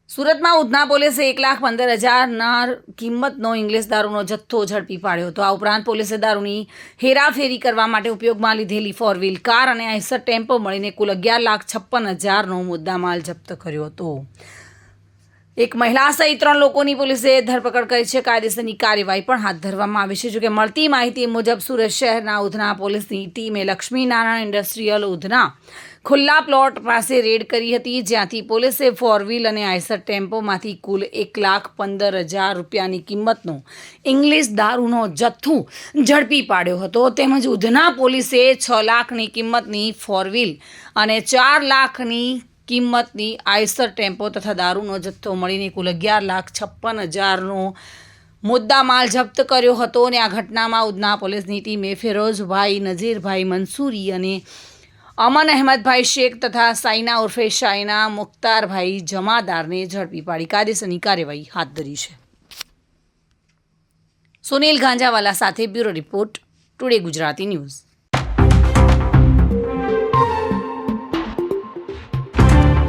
સુરતમાં ઉધના પોલીસે 1,15,000 કિંમતનો ઇંગ્લિશ દારૂનો જથ્થો ઝડપી પાડ્યો હતો। આ ઉપરાંત પોલીસે દારૂની હેરાફેરી કરવા માટે ઉપયોગમાં લીધેલી 4 વ્હીલ કાર અને આઈસર ટેમ્પો મળીને કુલ 11,56,000નો મુદ્દામાલ જપ્ત કર્યો હતો। એક મહિલા સહિત 3 લોકોની પોલીસે ધરપકડ કરી છે। કાયદેસરની કાર્યવાહી પણ હાથ ધરવામાં આવી છે। જોકે મળતી માહિતી મુજબ સુરત શહેરના ઉધના પોલીસની ટીમે લક્ષ્મીનારાયણ ઇન્ડસ્ટ્રીયલ ઉધના ખુલ્લા પ્લોટ પાસે રેડ કરી હતી, જ્યાંથી પોલીસે 4 વ્હીલ અને આઈસર ટેમ્પોમાંથી કુલ 1,15,000 રૂપિયાની કિંમતનો ઇંગ્લિશ દારૂનો જથ્થો ઝડપી પાડ્યો હતો। તેમજ ઉધના પોલીસે 6 લાખની કિંમતની 4 વ્હીલ અને 4 લાખની કિંમતની આઈસર ટેમ્પો તથા દારૂનો જથ્થો મળીને કુલ 11,56,000નો મુદ્દામાલ જપ્ત કર્યો હતો। અને આ ઘટનામાં ઉધના પોલીસની ટીમે ફિરોઝભાઈ નઝીરભાઈ મંસૂરી અને અમન અહેમદભાઈ શેખ તથા સાઇના ઉર્ફે શાયના મુખ્તારભાઈ જમાદારને ઝડપી પાડી કાયદેસરની કાર્યવાહી હાથ ધરી છે। સુનિલ ગાંજાવાલા સાથે bureau report, today Gujarati news.